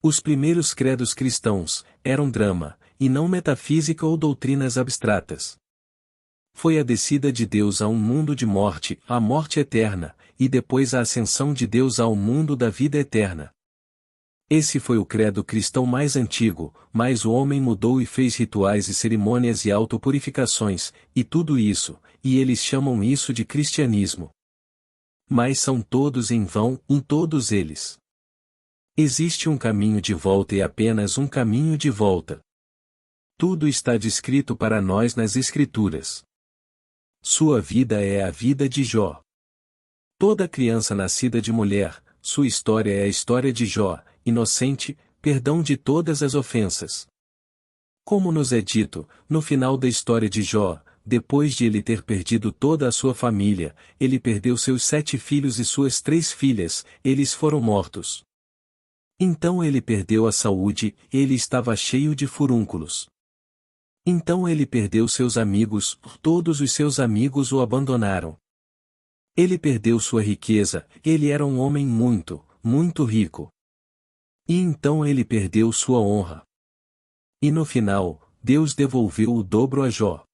Os primeiros credos cristãos eram drama, e não metafísica ou doutrinas abstratas. Foi a descida de Deus a um mundo de morte, a morte eterna, e depois a ascensão de Deus ao mundo da vida eterna. Esse foi o credo cristão mais antigo, mas o homem mudou e fez rituais e cerimônias e autopurificações, e tudo isso, e eles chamam isso de cristianismo. Mas são todos em vão, em todos eles. Existe um caminho de volta e apenas um caminho de volta. Tudo está descrito para nós nas Escrituras. Sua vida é a vida de Jó. Toda criança nascida de mulher, sua história é a história de Jó, inocente, perdão de todas as ofensas. Como nos é dito, no final da história de Jó, depois de ele ter perdido toda a sua família, ele perdeu seus 7 filhos e suas 3 filhas, eles foram mortos. Então ele perdeu a saúde, ele estava cheio de furúnculos. Então ele perdeu seus amigos, todos os seus amigos o abandonaram. Ele perdeu sua riqueza, ele era um homem muito, muito rico. E então ele perdeu sua honra. E no final, Deus devolveu o dobro a Jó.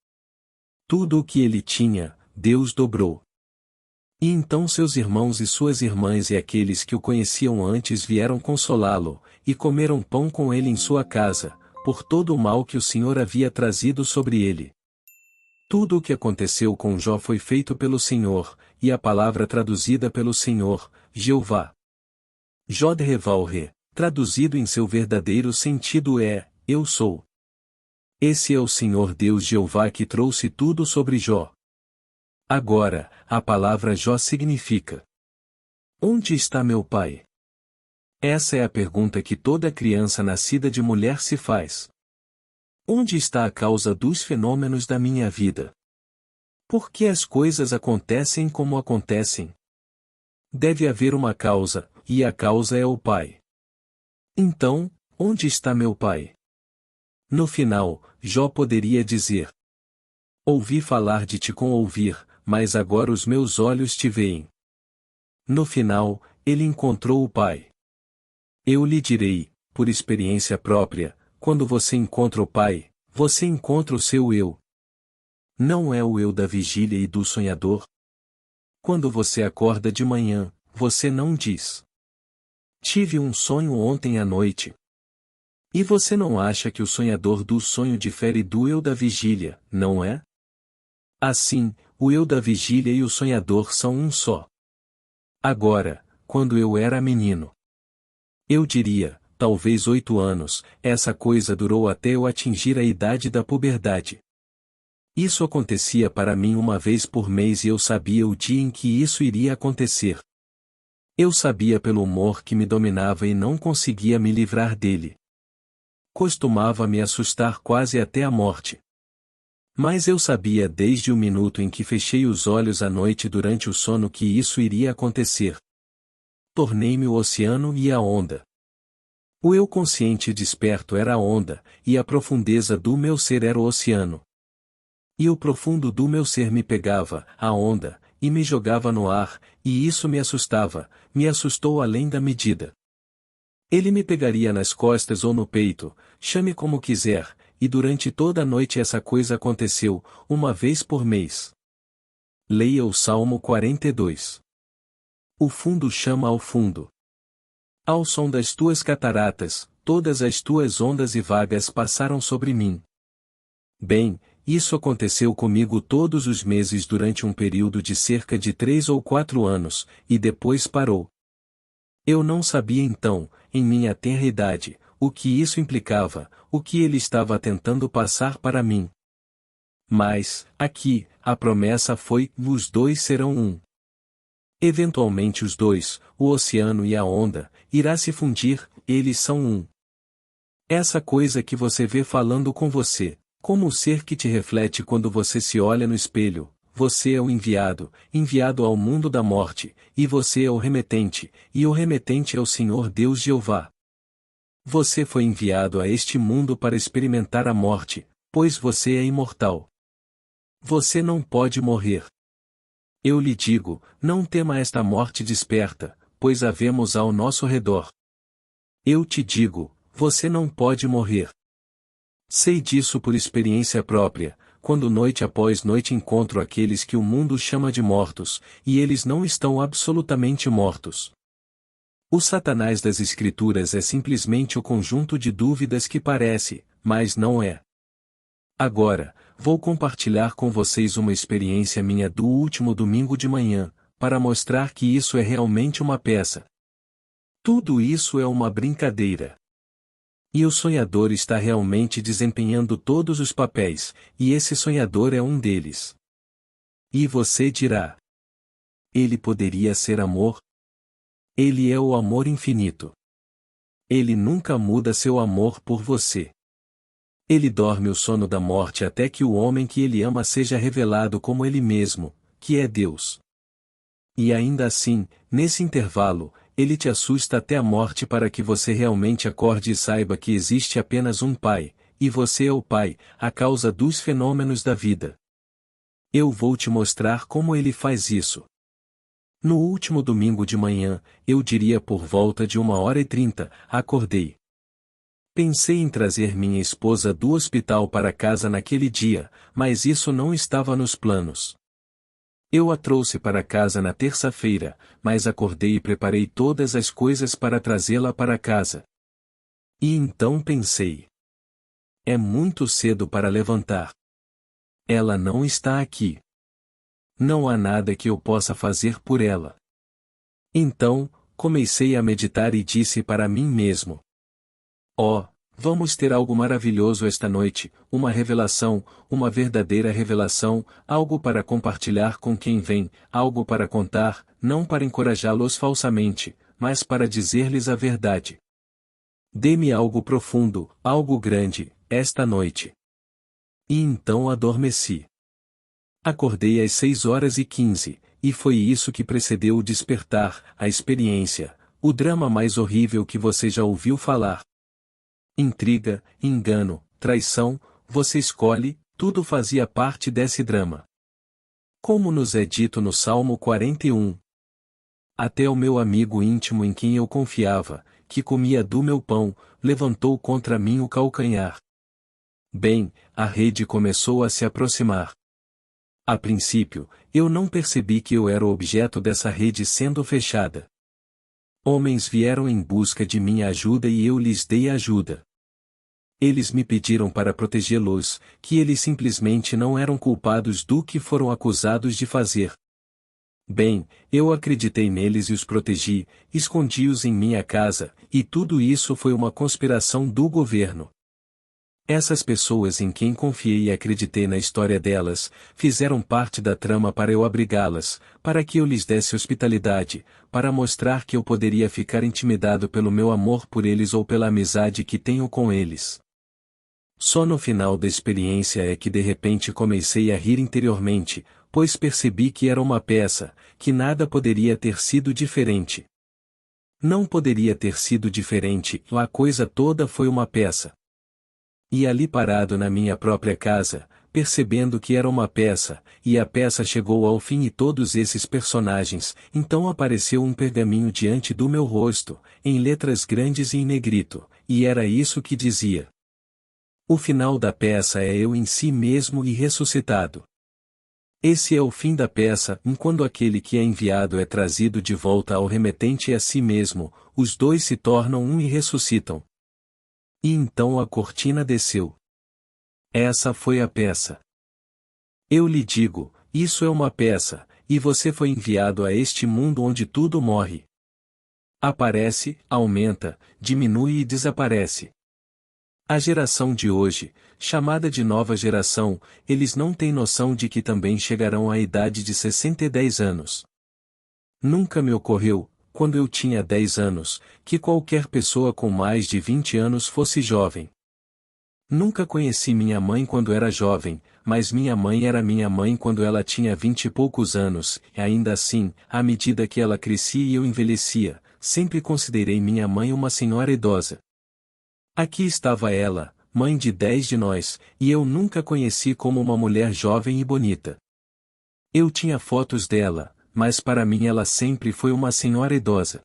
Tudo o que ele tinha, Deus dobrou. E então seus irmãos e suas irmãs e aqueles que o conheciam antes vieram consolá-lo, e comeram pão com ele em sua casa, por todo o mal que o Senhor havia trazido sobre ele. Tudo o que aconteceu com Jó foi feito pelo Senhor, e a palavra traduzida pelo Senhor, Jeová. Jod-Reval-Re, traduzido em seu verdadeiro sentido é, eu sou. Esse é o Senhor Deus Jeová que trouxe tudo sobre Jó. Agora, a palavra Jó significa: onde está meu pai? Essa é a pergunta que toda criança nascida de mulher se faz. Onde está a causa dos fenômenos da minha vida? Por que as coisas acontecem como acontecem? Deve haver uma causa, e a causa é o pai. Então, onde está meu pai? No final, Jó poderia dizer: ouvi falar de ti com ouvir, mas agora os meus olhos te veem. No final, ele encontrou o pai. Eu lhe direi, por experiência própria, quando você encontra o pai, você encontra o seu eu. Não é o eu da vigília e do sonhador? Quando você acorda de manhã, você não diz: tive um sonho ontem à noite. E você não acha que o sonhador do sonho difere do eu da vigília, não é? Assim, o eu da vigília e o sonhador são um só. Agora, quando eu era menino, eu diria, talvez 8 anos, essa coisa durou até eu atingir a idade da puberdade. Isso acontecia para mim uma vez por mês e eu sabia o dia em que isso iria acontecer. Eu sabia pelo humor que me dominava e não conseguia me livrar dele. Costumava me assustar quase até a morte. Mas eu sabia desde o minuto em que fechei os olhos à noite durante o sono que isso iria acontecer. Tornei-me o oceano e a onda. O eu consciente desperto era a onda, e a profundeza do meu ser era o oceano. E o profundo do meu ser me pegava, a onda, e me jogava no ar, e isso me assustava, me assustou além da medida. Ele me pegaria nas costas ou no peito, chame como quiser, e durante toda a noite essa coisa aconteceu, uma vez por mês. Leia o Salmo 42. O fundo chama ao fundo. Ao som das tuas cataratas, todas as tuas ondas e vagas passaram sobre mim. Bem, isso aconteceu comigo todos os meses durante um período de cerca de 3 ou 4 anos, e depois parou. Eu não sabia então, em minha tenra idade, o que isso implicava, o que ele estava tentando passar para mim. Mas, aqui, a promessa foi: os dois serão um. Eventualmente os dois, o oceano e a onda, irá se fundir, eles são um. Essa coisa que você vê falando com você, como o ser que te reflete quando você se olha no espelho, você é o enviado, enviado ao mundo da morte, e você é o remetente, e o remetente é o Senhor Deus Jeová. Você foi enviado a este mundo para experimentar a morte, pois você é imortal. Você não pode morrer. Eu lhe digo, não tema esta morte desperta, pois a vemos ao nosso redor. Eu te digo, você não pode morrer. Sei disso por experiência própria, quando noite após noite encontro aqueles que o mundo chama de mortos, e eles não estão absolutamente mortos. O Satanás das Escrituras é simplesmente o conjunto de dúvidas que parece, mas não é. Agora, vou compartilhar com vocês uma experiência minha do último domingo de manhã, para mostrar que isso é realmente uma peça. Tudo isso é uma brincadeira. E o sonhador está realmente desempenhando todos os papéis, e esse sonhador é um deles. E você dirá: ele poderia ser amor? Ele é o amor infinito. Ele nunca muda seu amor por você. Ele dorme o sono da morte até que o homem que ele ama seja revelado como ele mesmo, que é Deus. E ainda assim, nesse intervalo, ele te assusta até a morte para que você realmente acorde e saiba que existe apenas um Pai, e você é o Pai, a causa dos fenômenos da vida. Eu vou te mostrar como ele faz isso. No último domingo de manhã, eu diria por volta de 1h30, acordei. Pensei em trazer minha esposa do hospital para casa naquele dia, mas isso não estava nos planos. Eu a trouxe para casa na terça-feira, mas acordei e preparei todas as coisas para trazê-la para casa. E então pensei: é muito cedo para levantar. Ela não está aqui. Não há nada que eu possa fazer por ela. Então, comecei a meditar e disse para mim mesmo: oh, vamos ter algo maravilhoso esta noite, uma revelação, uma verdadeira revelação, algo para compartilhar com quem vem, algo para contar, não para encorajá-los falsamente, mas para dizer-lhes a verdade. Dê-me algo profundo, algo grande, esta noite. E então adormeci. Acordei às 6h15, e foi isso que precedeu o despertar, a experiência, o drama mais horrível que você já ouviu falar. Intriga, engano, traição, você escolhe, tudo fazia parte desse drama. Como nos é dito no Salmo 41. Até o meu amigo íntimo em quem eu confiava, que comia do meu pão, levantou contra mim o calcanhar. Bem, a rede começou a se aproximar. A princípio, eu não percebi que eu era o objeto dessa rede sendo fechada. Homens vieram em busca de minha ajuda e eu lhes dei ajuda. Eles me pediram para protegê-los, que eles simplesmente não eram culpados do que foram acusados de fazer. Bem, eu acreditei neles e os protegi, escondi-os em minha casa, e tudo isso foi uma conspiração do governo. Essas pessoas em quem confiei e acreditei na história delas, fizeram parte da trama para eu abrigá-las, para que eu lhes desse hospitalidade, para mostrar que eu poderia ficar intimidado pelo meu amor por eles ou pela amizade que tenho com eles. Só no final da experiência é que de repente comecei a rir interiormente, pois percebi que era uma peça, que nada poderia ter sido diferente. Não poderia ter sido diferente, a coisa toda foi uma peça. E ali parado na minha própria casa, percebendo que era uma peça, e a peça chegou ao fim e todos esses personagens, então apareceu um pergaminho diante do meu rosto, em letras grandes e em negrito, e era isso que dizia: o final da peça é eu em si mesmo e ressuscitado. Esse é o fim da peça, quando aquele que é enviado é trazido de volta ao remetente e a si mesmo, os dois se tornam um e ressuscitam. E então a cortina desceu. Essa foi a peça. Eu lhe digo, isso é uma peça, e você foi enviado a este mundo onde tudo morre. Aparece, aumenta, diminui e desaparece. A geração de hoje, chamada de nova geração, eles não têm noção de que também chegarão à idade de 10 anos. Nunca me ocorreu, quando eu tinha 10 anos, que qualquer pessoa com mais de 20 anos fosse jovem. Nunca conheci minha mãe quando era jovem, mas minha mãe era minha mãe quando ela tinha 20 e poucos anos, e ainda assim, à medida que ela crescia e eu envelhecia, sempre considerei minha mãe uma senhora idosa. Aqui estava ela, mãe de 10 de nós, e eu nunca conheci como uma mulher jovem e bonita. Eu tinha fotos dela, mas para mim ela sempre foi uma senhora idosa.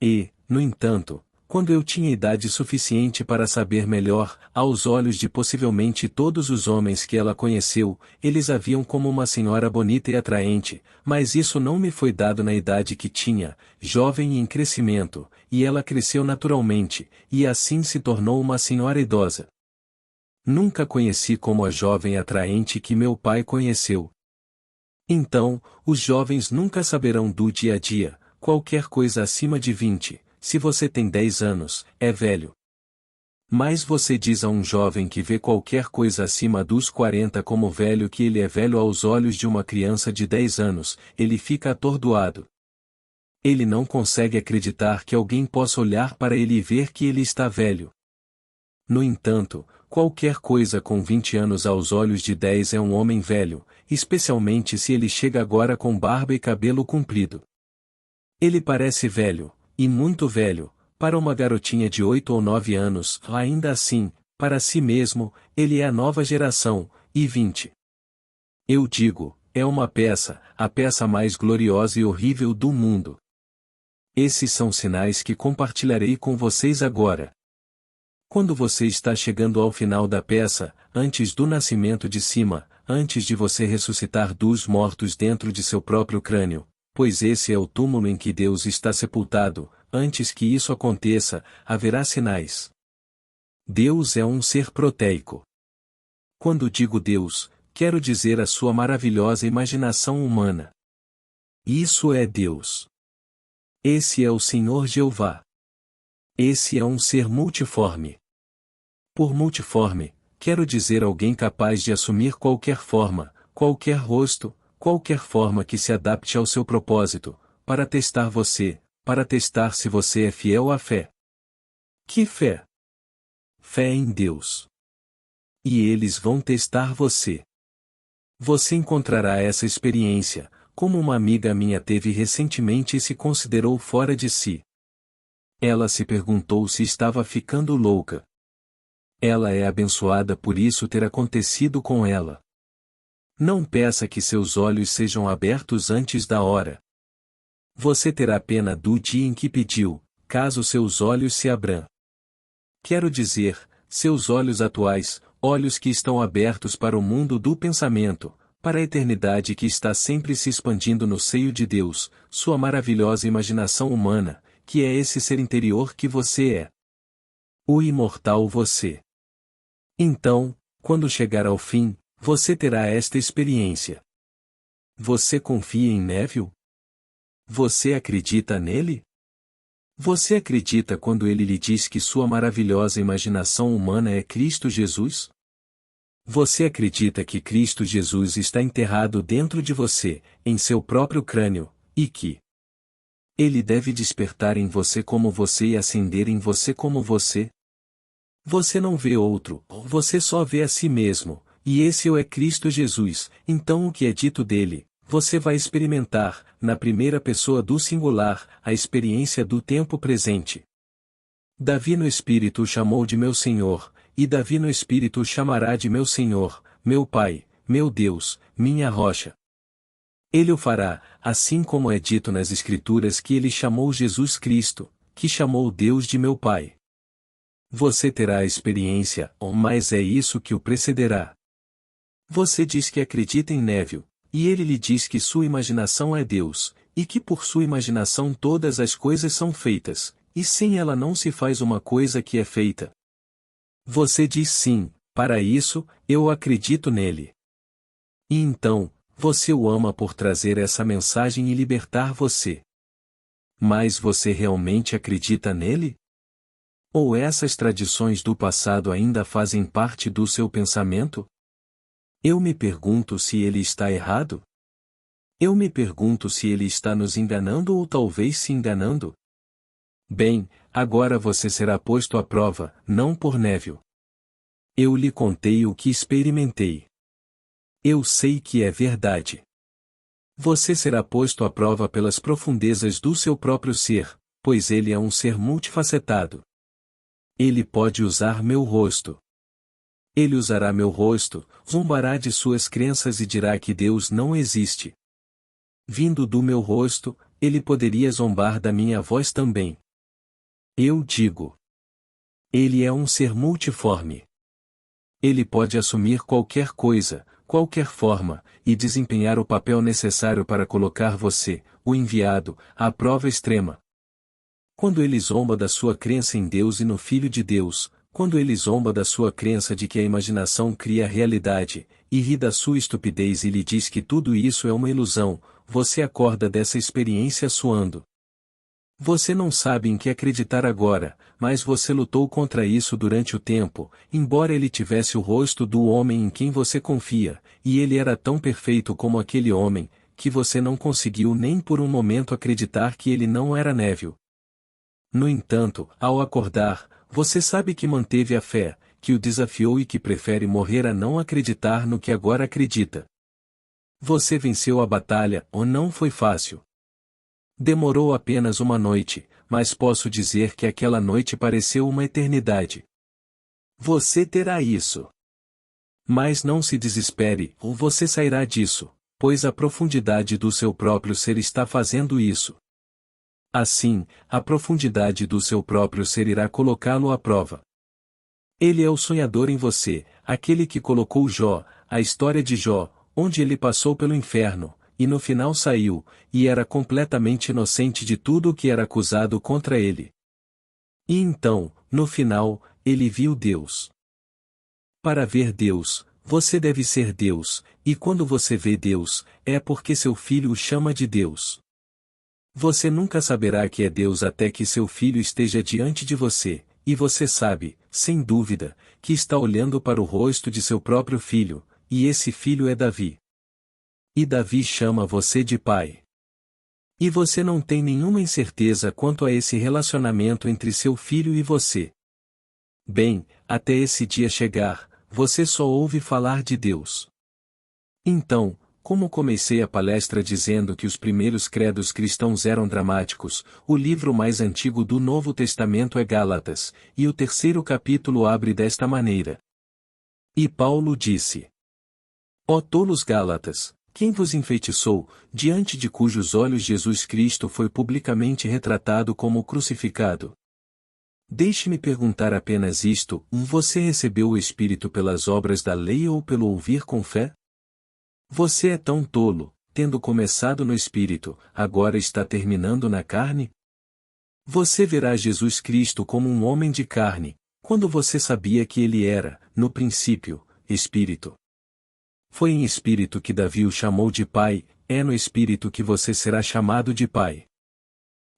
E, no entanto, Quando eu tinha idade suficiente para saber melhor, aos olhos de possivelmente todos os homens que ela conheceu, eles a viam como uma senhora bonita e atraente, mas isso não me foi dado na idade que tinha, jovem e em crescimento, e ela cresceu naturalmente, e assim se tornou uma senhora idosa. Nunca conheci como a jovem atraente que meu pai conheceu. Então, os jovens nunca saberão do dia a dia, qualquer coisa acima de 20. Se você tem 10 anos, é velho. Mas você diz a um jovem que vê qualquer coisa acima dos 40 como velho que ele é velho aos olhos de uma criança de 10 anos, ele fica atordoado. Ele não consegue acreditar que alguém possa olhar para ele e ver que ele está velho. No entanto, qualquer coisa com 20 anos aos olhos de 10 é um homem velho, especialmente se ele chega agora com barba e cabelo comprido. Ele parece velho, e muito velho, para uma garotinha de 8 ou 9 anos, ainda assim, para si mesmo, ele é a nova geração, e 20. Eu digo, é uma peça, a peça mais gloriosa e horrível do mundo. Esses são sinais que compartilharei com vocês agora. Quando você está chegando ao final da peça, antes do nascimento de cima, antes de você ressuscitar dos mortos dentro de seu próprio crânio, pois esse é o túmulo em que Deus está sepultado, antes que isso aconteça, haverá sinais. Deus é um ser proteico. Quando digo Deus, quero dizer a sua maravilhosa imaginação humana. Isso é Deus. Esse é o Senhor Jeová. Esse é um ser multiforme. Por multiforme, quero dizer alguém capaz de assumir qualquer forma, qualquer rosto, qualquer forma que se adapte ao seu propósito, para testar você, para testar se você é fiel à fé. Que fé? Fé em Deus. E eles vão testar você. Você encontrará essa experiência, como uma amiga minha teve recentemente e se considerou fora de si. Ela se perguntou se estava ficando louca. Ela é abençoada por isso ter acontecido com ela. Não peça que seus olhos sejam abertos antes da hora. Você terá pena do dia em que pediu, caso seus olhos se abram. Quero dizer, seus olhos atuais, olhos que estão abertos para o mundo do pensamento, para a eternidade que está sempre se expandindo no seio de Deus, sua maravilhosa imaginação humana, que é esse ser interior que você é. O imortal você. Então, quando chegar ao fim, você terá esta experiência. Você confia em Neville? Você acredita nele? Você acredita quando ele lhe diz que sua maravilhosa imaginação humana é Cristo Jesus? Você acredita que Cristo Jesus está enterrado dentro de você, em seu próprio crânio, e que ele deve despertar em você como você e acender em você como você? Você não vê outro, você só vê a si mesmo, e esse é Cristo Jesus, então o que é dito dele, você vai experimentar, na primeira pessoa do singular, a experiência do tempo presente. Davi no Espírito o chamou de meu Senhor, e Davi no Espírito o chamará de meu Senhor, meu Pai, meu Deus, minha rocha. Ele o fará, assim como é dito nas Escrituras que ele chamou Jesus Cristo, que chamou Deus de meu Pai. Você terá a experiência, mas é isso que o precederá. Você diz que acredita em Neville, e ele lhe diz que sua imaginação é Deus, e que por sua imaginação todas as coisas são feitas, e sem ela não se faz uma coisa que é feita. Você diz sim, para isso, eu acredito nele. E então, você o ama por trazer essa mensagem e libertar você. Mas você realmente acredita nele? Ou essas tradições do passado ainda fazem parte do seu pensamento? Eu me pergunto se ele está errado. Eu me pergunto se ele está nos enganando ou talvez se enganando. Bem, agora você será posto à prova, não por Neville. Eu lhe contei o que experimentei. Eu sei que é verdade. Você será posto à prova pelas profundezas do seu próprio ser, pois ele é um ser multifacetado. Ele pode usar meu rosto. Ele usará meu rosto, zombará de suas crenças e dirá que Deus não existe. Vindo do meu rosto, ele poderia zombar da minha voz também. Eu digo. Ele é um ser multiforme. Ele pode assumir qualquer coisa, qualquer forma, e desempenhar o papel necessário para colocar você, o enviado, à prova extrema. Quando ele zomba da sua crença em Deus e no Filho de Deus, quando ele zomba da sua crença de que a imaginação cria a realidade, e ri da sua estupidez e lhe diz que tudo isso é uma ilusão, você acorda dessa experiência suando. Você não sabe em que acreditar agora, mas você lutou contra isso durante o tempo, embora ele tivesse o rosto do homem em quem você confia, e ele era tão perfeito como aquele homem, que você não conseguiu nem por um momento acreditar que ele não era Neville. No entanto, ao acordar, você sabe que manteve a fé, que o desafiou e que prefere morrer a não acreditar no que agora acredita. Você venceu a batalha, ou não foi fácil. Demorou apenas uma noite, mas posso dizer que aquela noite pareceu uma eternidade. Você terá isso. Mas não se desespere, ou você sairá disso, pois a profundidade do seu próprio ser está fazendo isso. Assim, a profundidade do seu próprio ser irá colocá-lo à prova. Ele é o sonhador em você, aquele que colocou Jó, a história de Jó, onde ele passou pelo inferno, e no final saiu, e era completamente inocente de tudo o que era acusado contra ele. E então, no final, ele viu Deus. Para ver Deus, você deve ser Deus, e quando você vê Deus, é porque seu filho o chama de Deus. Você nunca saberá que é Deus até que seu filho esteja diante de você, e você sabe, sem dúvida, que está olhando para o rosto de seu próprio filho, e esse filho é Davi. E Davi chama você de pai. E você não tem nenhuma incerteza quanto a esse relacionamento entre seu filho e você. Bem, até esse dia chegar, você só ouve falar de Deus. Então, como comecei a palestra dizendo que os primeiros credos cristãos eram dramáticos, o livro mais antigo do Novo Testamento é Gálatas, e o terceiro capítulo abre desta maneira. E Paulo disse: Ó tolos Gálatas, quem vos enfeitiçou, diante de cujos olhos Jesus Cristo foi publicamente retratado como crucificado? Deixe-me perguntar apenas isto: você recebeu o Espírito pelas obras da lei ou pelo ouvir com fé? Você é tão tolo, tendo começado no Espírito, agora está terminando na carne? Você verá Jesus Cristo como um homem de carne, quando você sabia que ele era, no princípio, Espírito. Foi em Espírito que Davi o chamou de pai, é no Espírito que você será chamado de pai.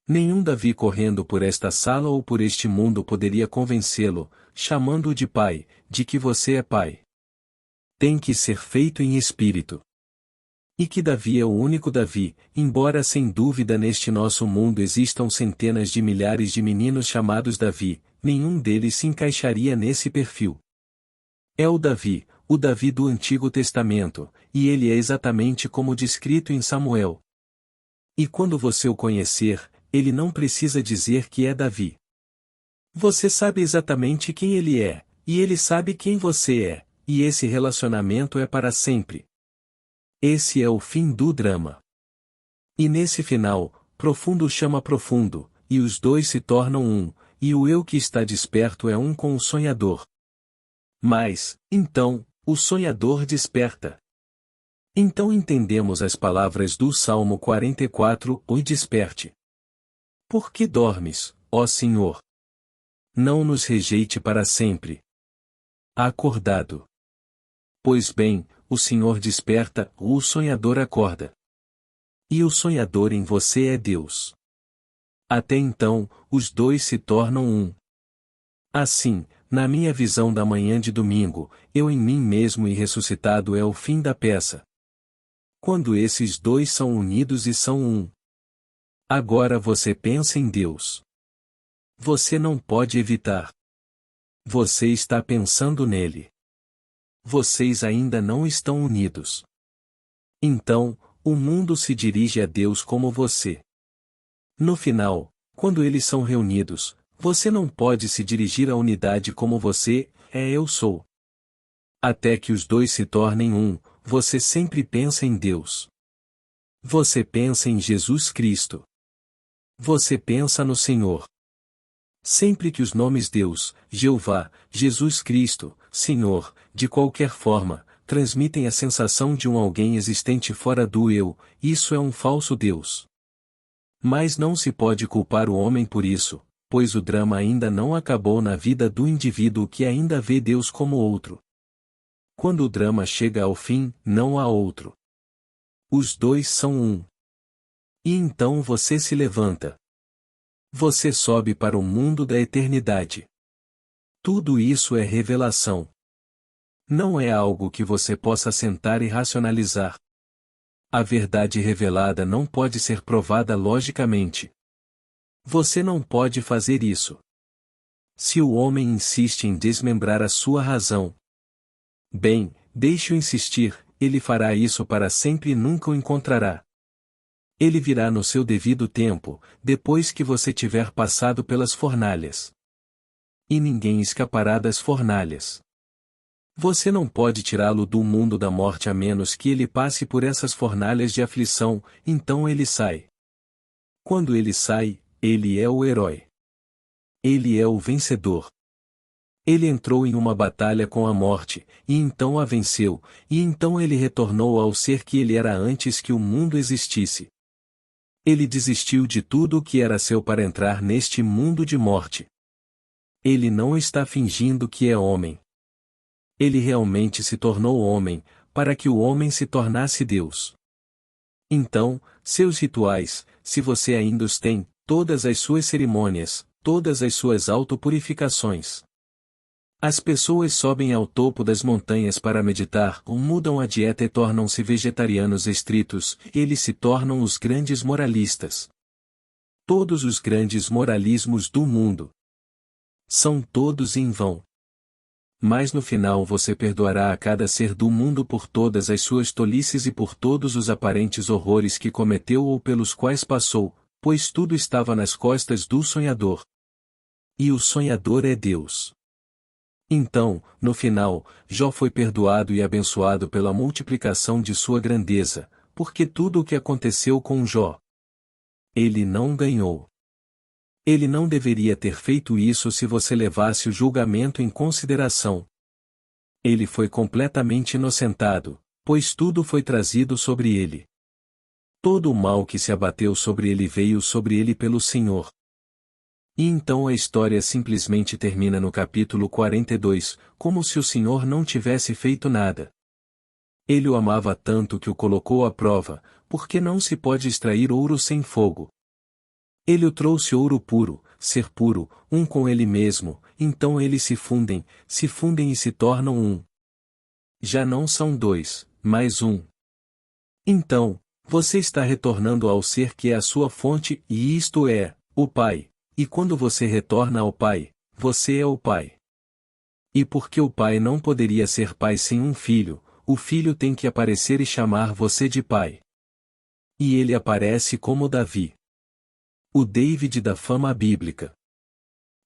Nenhum Davi correndo por esta sala ou por este mundo poderia convencê-lo, chamando-o de pai, de que você é pai. Tem que ser feito em Espírito. E que Davi é o único Davi, embora sem dúvida neste nosso mundo existam centenas de milhares de meninos chamados Davi, nenhum deles se encaixaria nesse perfil. É o Davi do Antigo Testamento, e ele é exatamente como descrito em Samuel. E quando você o conhecer, ele não precisa dizer que é Davi. Você sabe exatamente quem ele é, e ele sabe quem você é, e esse relacionamento é para sempre. Esse é o fim do drama. E nesse final, profundo chama profundo, e os dois se tornam um, e o eu que está desperto é um com o sonhador. Mas, então, o sonhador desperta. Então entendemos as palavras do Salmo 44, Oi desperte. Por que dormes, ó Senhor? Não nos rejeite para sempre. Acordado. Pois bem, o Senhor desperta, o sonhador acorda. E o sonhador em você é Deus. Até então, os dois se tornam um. Assim, na minha visão da manhã de domingo, eu em mim mesmo e ressuscitado é o fim da peça. Quando esses dois são unidos e são um. Agora você pensa em Deus. Você não pode evitar. Você está pensando nele. Vocês ainda não estão unidos. Então, o mundo se dirige a Deus como você. No final, quando eles são reunidos, você não pode se dirigir à unidade como você, eu sou. Até que os dois se tornem um, você sempre pensa em Deus. Você pensa em Jesus Cristo. Você pensa no Senhor. Sempre que os nomes Deus, Jeová, Jesus Cristo, Senhor, de qualquer forma, transmitem a sensação de um alguém existente fora do eu, isso é um falso Deus. Mas não se pode culpar o homem por isso, pois o drama ainda não acabou na vida do indivíduo que ainda vê Deus como outro. Quando o drama chega ao fim, não há outro. Os dois são um. E então você se levanta. Você sobe para o mundo da eternidade. Tudo isso é revelação. Não é algo que você possa sentar e racionalizar. A verdade revelada não pode ser provada logicamente. Você não pode fazer isso. Se o homem insiste em desmembrar a sua razão, bem, deixe-o insistir, ele fará isso para sempre e nunca o encontrará. Ele virá no seu devido tempo, depois que você tiver passado pelas fornalhas. E ninguém escapará das fornalhas. Você não pode tirá-lo do mundo da morte a menos que ele passe por essas fornalhas de aflição, então ele sai. Quando ele sai, ele é o herói. Ele é o vencedor. Ele entrou em uma batalha com a morte, e então a venceu, e então ele retornou ao ser que ele era antes que o mundo existisse. Ele desistiu de tudo o que era seu para entrar neste mundo de morte. Ele não está fingindo que é homem. Ele realmente se tornou homem, para que o homem se tornasse Deus. Então, seus rituais, se você ainda os tem, todas as suas cerimônias, todas as suas autopurificações. As pessoas sobem ao topo das montanhas para meditar ou mudam a dieta e tornam-se vegetarianos estritos, eles se tornam os grandes moralistas. Todos os grandes moralismos do mundo são todos em vão. Mas no final você perdoará a cada ser do mundo por todas as suas tolices e por todos os aparentes horrores que cometeu ou pelos quais passou, pois tudo estava nas costas do sonhador. E o sonhador é Deus. Então, no final, Jó foi perdoado e abençoado pela multiplicação de sua grandeza, porque tudo o que aconteceu com Jó, ele não ganhou. Ele não deveria ter feito isso se você levasse o julgamento em consideração. Ele foi completamente inocentado, pois tudo foi trazido sobre ele. Todo o mal que se abateu sobre ele veio sobre ele pelo Senhor. E então a história simplesmente termina no capítulo 42, como se o Senhor não tivesse feito nada. Ele o amava tanto que o colocou à prova, porque não se pode extrair ouro sem fogo. Ele o trouxe ouro puro, ser puro, um com ele mesmo, então eles se fundem e se tornam um. Já não são dois, mas um. Então, você está retornando ao ser que é a sua fonte, e isto é, o Pai. E quando você retorna ao Pai, você é o Pai. E porque o Pai não poderia ser Pai sem um filho, o filho tem que aparecer e chamar você de Pai. E ele aparece como Davi. O David da fama bíblica.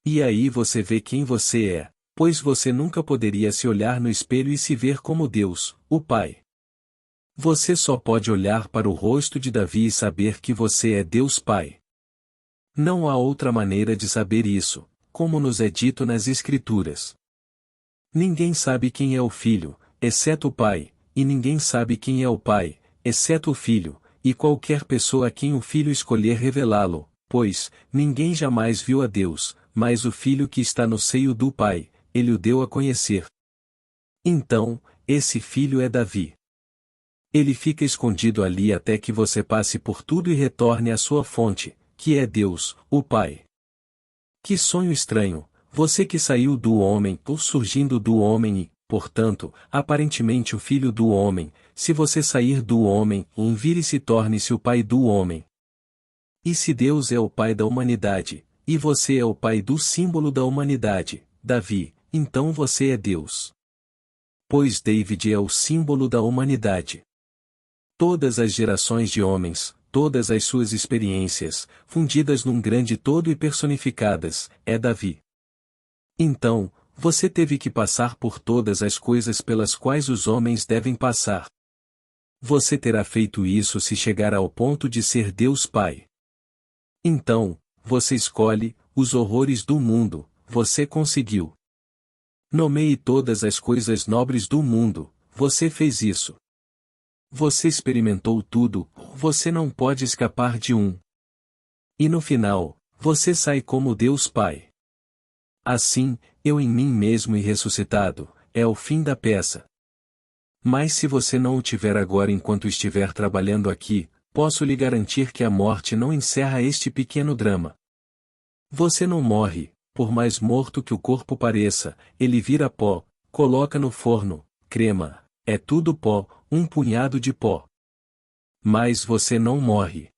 E aí você vê quem você é, pois você nunca poderia se olhar no espelho e se ver como Deus, o Pai. Você só pode olhar para o rosto de Davi e saber que você é Deus Pai. Não há outra maneira de saber isso, como nos é dito nas Escrituras. Ninguém sabe quem é o Filho, exceto o Pai, e ninguém sabe quem é o Pai, exceto o Filho, e qualquer pessoa a quem o Filho escolher revelá-lo, pois, ninguém jamais viu a Deus, mas o Filho que está no seio do Pai, ele o deu a conhecer. Então, esse Filho é Davi. Ele fica escondido ali até que você passe por tudo e retorne à sua fonte, que é Deus, o Pai. Que sonho estranho, você que saiu do homem ou surgindo do homem e, portanto, aparentemente o filho do homem, se você sair do homem, vire-se e torne-se o Pai do homem. E se Deus é o Pai da humanidade, e você é o Pai do símbolo da humanidade, Davi, então você é Deus. Pois David é o símbolo da humanidade. Todas as gerações de homens, todas as suas experiências, fundidas num grande todo e personificadas, é Davi. Então, você teve que passar por todas as coisas pelas quais os homens devem passar. Você terá feito isso se chegar ao ponto de ser Deus Pai. Então, você escolhe, os horrores do mundo, você conseguiu. Nomeie todas as coisas nobres do mundo, você fez isso. Você experimentou tudo, você não pode escapar de um. E no final, você sai como Deus Pai. Assim, eu em mim mesmo e ressuscitado, é o fim da peça. Mas se você não o tiver agora enquanto estiver trabalhando aqui, posso lhe garantir que a morte não encerra este pequeno drama. Você não morre, por mais morto que o corpo pareça, ele vira pó, coloca no forno, crema, é tudo pó, um punhado de pó. Mas você não morre.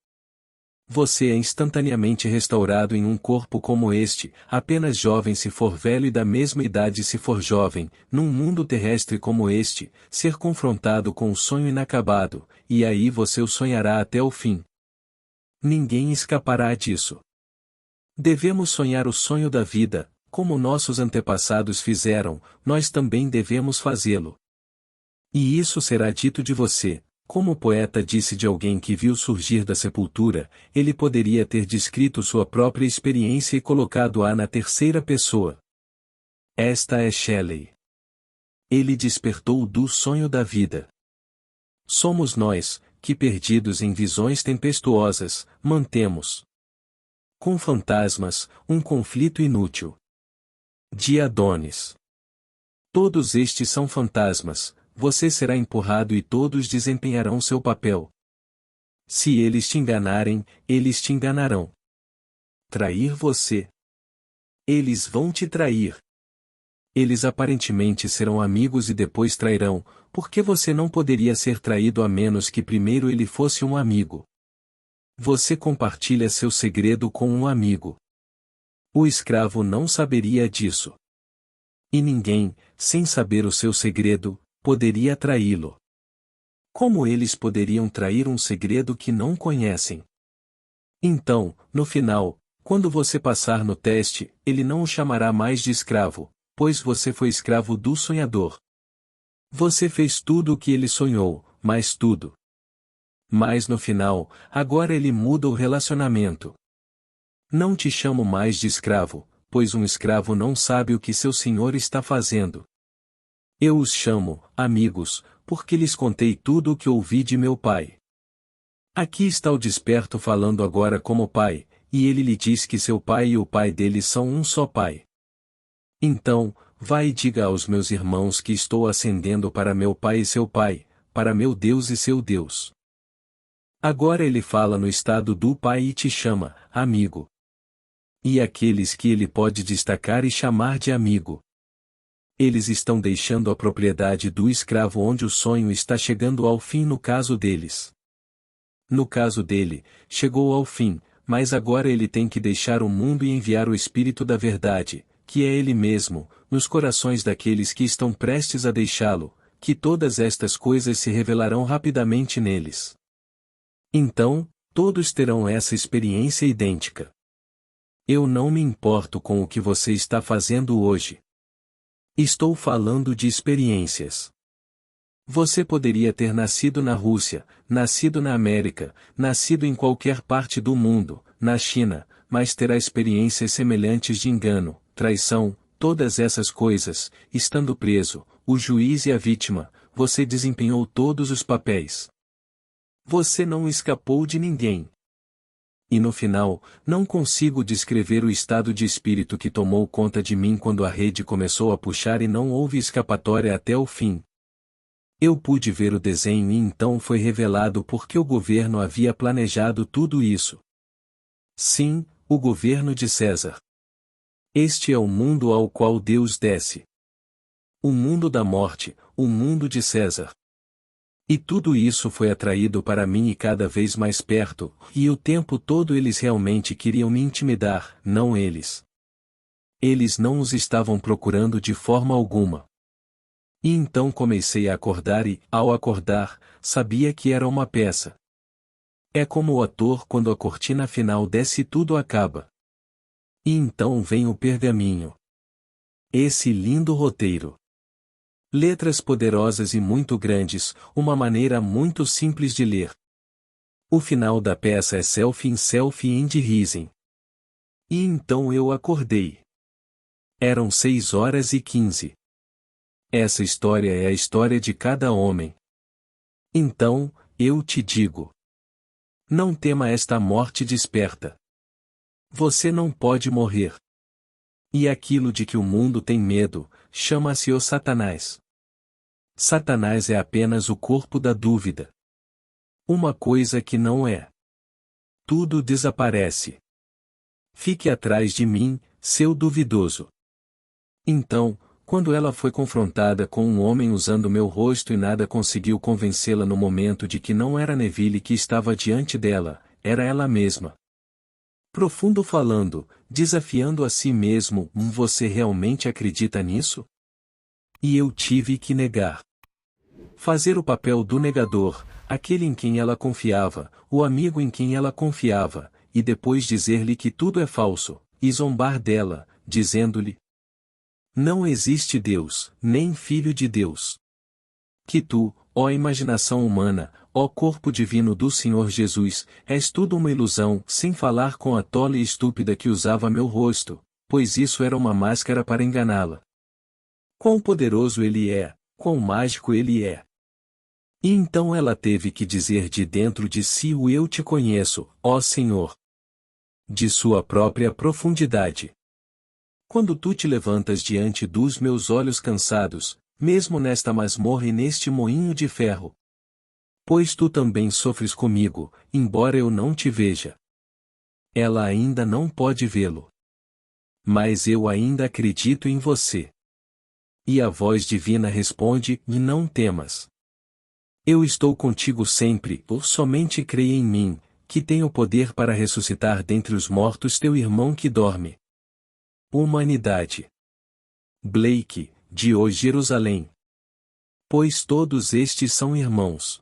Você é instantaneamente restaurado em um corpo como este, apenas jovem se for velho e da mesma idade se for jovem, num mundo terrestre como este, ser confrontado com um sonho inacabado, e aí você o sonhará até o fim. Ninguém escapará disso. Devemos sonhar o sonho da vida, como nossos antepassados fizeram, nós também devemos fazê-lo. E isso será dito de você, como o poeta disse de alguém que viu surgir da sepultura, ele poderia ter descrito sua própria experiência e colocado-a na terceira pessoa. Esta é Shelley. Ele despertou do sonho da vida. Somos nós, que perdidos em visões tempestuosas, mantemos com fantasmas, um conflito inútil. De Adonis. Todos estes são fantasmas, você será empurrado e todos desempenharão seu papel. Se eles te enganarem, eles te enganarão. Trair você. Eles vão te trair. Eles aparentemente serão amigos e depois trairão, porque você não poderia ser traído a menos que primeiro ele fosse um amigo. Você compartilha seu segredo com um amigo. O escravo não saberia disso. E ninguém, sem saber o seu segredo, poderia traí-lo. Como eles poderiam trair um segredo que não conhecem? Então, no final, quando você passar no teste, ele não o chamará mais de escravo, pois você foi escravo do sonhador. Você fez tudo o que ele sonhou, mais tudo. Mas no final, agora ele muda o relacionamento. Não te chamo mais de escravo, pois um escravo não sabe o que seu senhor está fazendo. Eu os chamo, amigos, porque lhes contei tudo o que ouvi de meu pai. Aqui está o desperto falando agora como pai, e ele lhe diz que seu pai e o pai dele são um só pai. Então, vai e diga aos meus irmãos que estou ascendendo para meu pai e seu pai, para meu Deus e seu Deus. Agora ele fala no estado do pai e te chama, amigo. E aqueles que ele pode destacar e chamar de amigo. Eles estão deixando a propriedade do escravo onde o sonho está chegando ao fim no caso deles. No caso dele, chegou ao fim, mas agora ele tem que deixar o mundo e enviar o Espírito da Verdade, que é ele mesmo, nos corações daqueles que estão prestes a deixá-lo, que todas estas coisas se revelarão rapidamente neles. Então, todos terão essa experiência idêntica. Eu não me importo com o que você está fazendo hoje. Estou falando de experiências. Você poderia ter nascido na Rússia, nascido na América, nascido em qualquer parte do mundo, na China, mas terá experiências semelhantes de engano, traição, todas essas coisas, estando preso, o juiz e a vítima, você desempenhou todos os papéis. Você não escapou de ninguém. E no final, não consigo descrever o estado de espírito que tomou conta de mim quando a rede começou a puxar e não houve escapatória até o fim. Eu pude ver o desenho e então foi revelado porque o governo havia planejado tudo isso. Sim, o governo de César. Este é o mundo ao qual Deus desce. O mundo da morte, o mundo de César. E tudo isso foi atraído para mim e cada vez mais perto, e o tempo todo eles realmente queriam me intimidar, não eles. Eles não os estavam procurando de forma alguma. E então comecei a acordar e, ao acordar, sabia que era uma peça. É como o ator quando a cortina final desce e tudo acaba. E então vem o pergaminho. Esse lindo roteiro. Letras poderosas e muito grandes, uma maneira muito simples de ler. O final da peça é self in self and rising. E então eu acordei. Eram 6h15. Essa história é a história de cada homem. Então, eu te digo. Não tema esta morte desperta. Você não pode morrer. E aquilo de que o mundo tem medo, chama-se o Satanás. Satanás é apenas o corpo da dúvida. Uma coisa que não é. Tudo desaparece. Fique atrás de mim, seu duvidoso. Então, quando ela foi confrontada com um homem usando meu rosto e nada conseguiu convencê-la no momento de que não era Neville que estava diante dela, era ela mesma. Profundo falando, desafiando a si mesmo, você realmente acredita nisso? E eu tive que negar. Fazer o papel do negador, aquele em quem ela confiava, o amigo em quem ela confiava, e depois dizer-lhe que tudo é falso, e zombar dela, dizendo-lhe: não existe Deus, nem Filho de Deus. Que tu, ó imaginação humana, ó corpo divino do Senhor Jesus, és tudo uma ilusão, sem falar com a tola e estúpida que usava meu rosto, pois isso era uma máscara para enganá-la. Quão poderoso ele é, quão mágico ele é. E então ela teve que dizer de dentro de si o eu te conheço, ó Senhor. De sua própria profundidade. Quando tu te levantas diante dos meus olhos cansados, mesmo nesta masmorra e neste moinho de ferro. Pois tu também sofres comigo, embora eu não te veja. Ela ainda não pode vê-lo. Mas eu ainda acredito em você. E a voz divina responde: e não temas. Eu estou contigo sempre, ou somente creia em mim, que tenho poder para ressuscitar dentre os mortos teu irmão que dorme. Humanidade. Blake, de hoje Jerusalém. Pois todos estes são irmãos.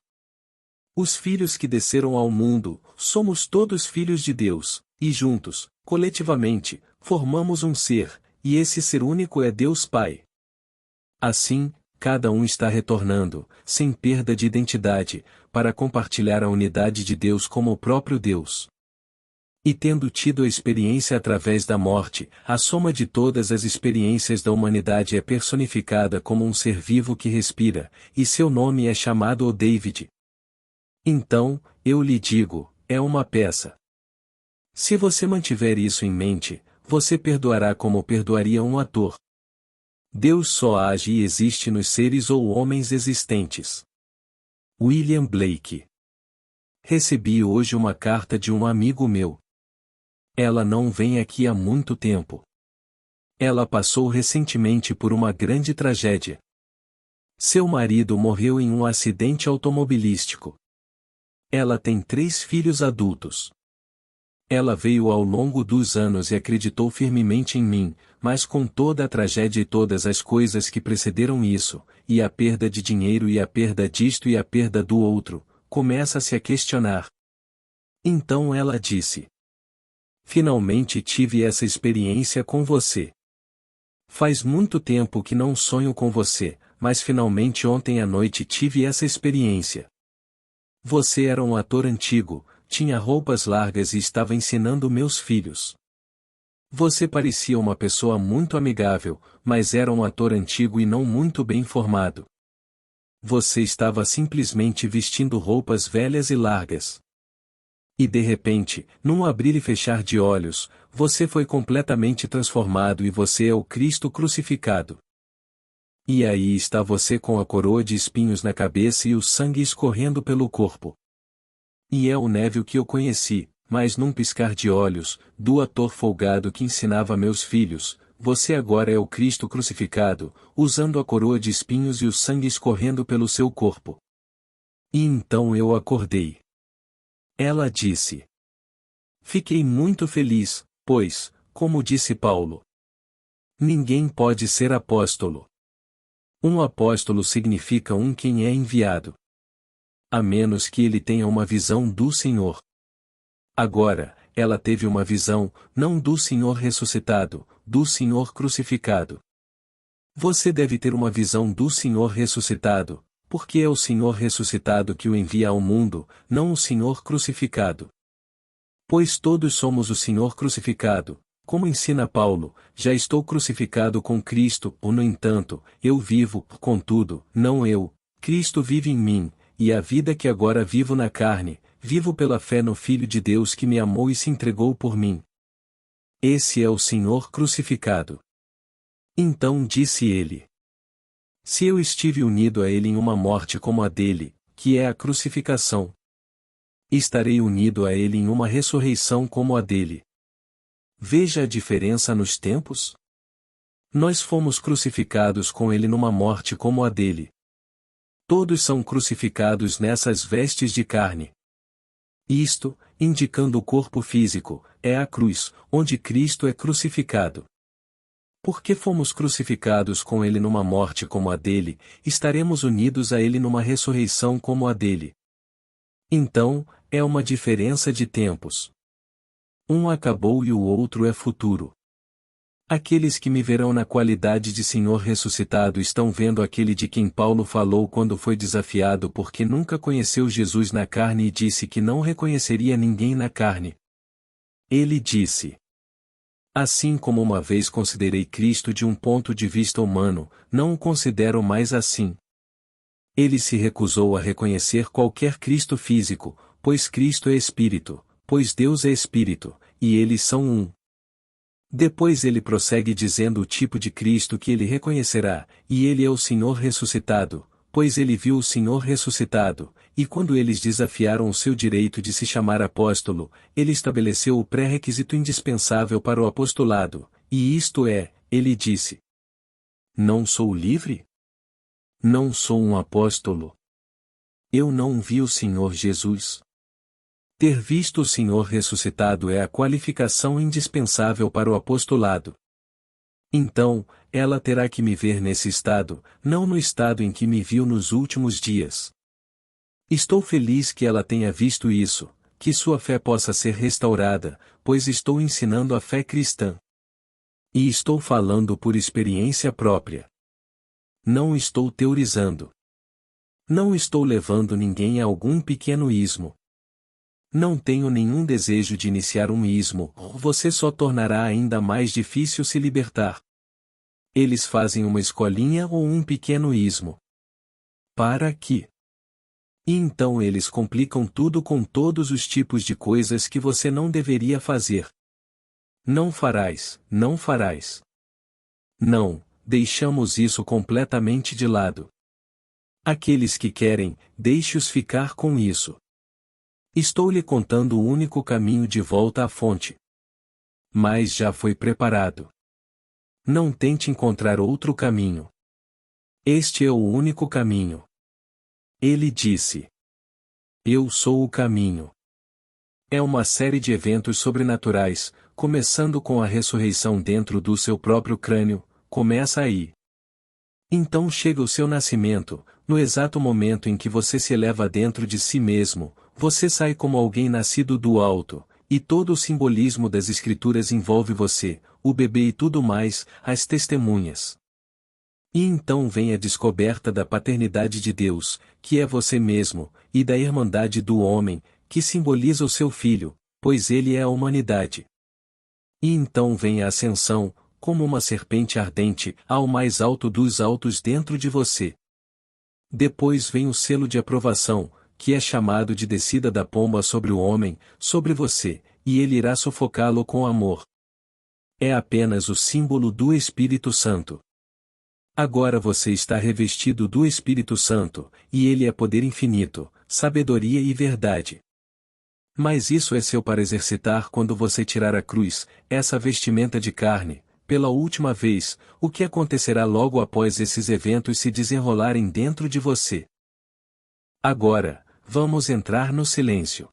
Os filhos que desceram ao mundo, somos todos filhos de Deus, e juntos, coletivamente, formamos um ser, e esse ser único é Deus Pai. Assim, cada um está retornando, sem perda de identidade, para compartilhar a unidade de Deus como o próprio Deus. E tendo tido a experiência através da morte, a soma de todas as experiências da humanidade é personificada como um ser vivo que respira, e seu nome é chamado o David. Então, eu lhe digo, é uma peça. Se você mantiver isso em mente, você perdoará como perdoaria um ator. Deus só age e existe nos seres ou homens existentes. William Blake. Recebi hoje uma carta de um amigo meu. Ela não vem aqui há muito tempo. Ela passou recentemente por uma grande tragédia. Seu marido morreu em um acidente automobilístico. Ela tem 3 filhos adultos. Ela veio ao longo dos anos e acreditou firmemente em mim, mas com toda a tragédia e todas as coisas que precederam isso, e a perda de dinheiro e a perda disto e a perda do outro, começa-se a questionar. Então ela disse: finalmente tive essa experiência com você. Faz muito tempo que não sonho com você, mas finalmente ontem à noite tive essa experiência. Você era um ator antigo, tinha roupas largas e estava ensinando meus filhos. Você parecia uma pessoa muito amigável, mas era um ator antigo e não muito bem formado. Você estava simplesmente vestindo roupas velhas e largas. E de repente, num abrir e fechar de olhos, você foi completamente transformado e você é o Cristo crucificado. E aí está você com a coroa de espinhos na cabeça e o sangue escorrendo pelo corpo. E é o Neville que eu conheci, mas num piscar de olhos, do ator folgado que ensinava meus filhos, você agora é o Cristo crucificado, usando a coroa de espinhos e o sangue escorrendo pelo seu corpo. E então eu acordei. Ela disse. Fiquei muito feliz, pois, como disse Paulo, ninguém pode ser apóstolo. Um apóstolo significa um quem é enviado. A menos que ele tenha uma visão do Senhor. Agora, ela teve uma visão, não do Senhor ressuscitado, do Senhor crucificado. Você deve ter uma visão do Senhor ressuscitado, porque é o Senhor ressuscitado que o envia ao mundo, não o Senhor crucificado. Pois todos somos o Senhor crucificado, como ensina Paulo, já estou crucificado com Cristo, ou no entanto, eu vivo, contudo, não eu, Cristo vive em mim, e a vida que agora vivo na carne, vivo pela fé no Filho de Deus que me amou e se entregou por mim. Esse é o Senhor crucificado. Então disse ele: se eu estive unido a ele em uma morte como a dele, que é a crucificação, estarei unido a ele em uma ressurreição como a dele. Veja a diferença nos tempos? Nós fomos crucificados com ele numa morte como a dele. Todos são crucificados nessas vestes de carne. Isto, indicando o corpo físico, é a cruz, onde Cristo é crucificado. Porque fomos crucificados com ele numa morte como a dele, estaremos unidos a ele numa ressurreição como a dele. Então, é uma diferença de tempos. Um acabou e o outro é futuro. Aqueles que me verão na qualidade de Senhor ressuscitado estão vendo aquele de quem Paulo falou quando foi desafiado porque nunca conheceu Jesus na carne e disse que não reconheceria ninguém na carne. Ele disse: assim como uma vez considerei Cristo de um ponto de vista humano, não o considero mais assim. Ele se recusou a reconhecer qualquer Cristo físico, pois Cristo é Espírito, pois Deus é Espírito, e eles são um. Depois ele prossegue dizendo o tipo de Cristo que ele reconhecerá, e ele é o Senhor ressuscitado, pois ele viu o Senhor ressuscitado, e quando eles desafiaram o seu direito de se chamar apóstolo, ele estabeleceu o pré-requisito indispensável para o apostolado, e isto é, ele disse: não sou livre? Não sou um apóstolo? Eu não vi o Senhor Jesus. Ter visto o Senhor ressuscitado é a qualificação indispensável para o apostolado. Então, ela terá que me ver nesse estado, não no estado em que me viu nos últimos dias. Estou feliz que ela tenha visto isso, que sua fé possa ser restaurada, pois estou ensinando a fé cristã. E estou falando por experiência própria. Não estou teorizando. Não estou levando ninguém a algum pequeno ismo. Não tenho nenhum desejo de iniciar um ismo, você só tornará ainda mais difícil se libertar. Eles fazem uma escolinha ou um pequeno ismo. Para quê? E então eles complicam tudo com todos os tipos de coisas que você não deveria fazer. Não farás, não farás. Não, deixamos isso completamente de lado. Aqueles que querem, deixe-os ficar com isso. Estou lhe contando o único caminho de volta à fonte. Mas já foi preparado. Não tente encontrar outro caminho. Este é o único caminho. Ele disse: eu sou o caminho. É uma série de eventos sobrenaturais, começando com a ressurreição dentro do seu próprio crânio, começa aí. Então chega o seu nascimento, no exato momento em que você se eleva dentro de si mesmo, você sai como alguém nascido do alto, e todo o simbolismo das Escrituras envolve você, o bebê e tudo mais, as testemunhas. E então vem a descoberta da paternidade de Deus, que é você mesmo, e da irmandade do homem, que simboliza o seu filho, pois ele é a humanidade. E então vem a ascensão, como uma serpente ardente, ao mais alto dos altos dentro de você. Depois vem o selo de aprovação, que é chamado de descida da pomba sobre o homem, sobre você, e ele irá sufocá-lo com amor. É apenas o símbolo do Espírito Santo. Agora você está revestido do Espírito Santo, e ele é poder infinito, sabedoria e verdade. Mas isso é seu para exercitar quando você tirar a cruz, essa vestimenta de carne, pela última vez, o que acontecerá logo após esses eventos se desenrolarem dentro de você. Agora, vamos entrar no silêncio.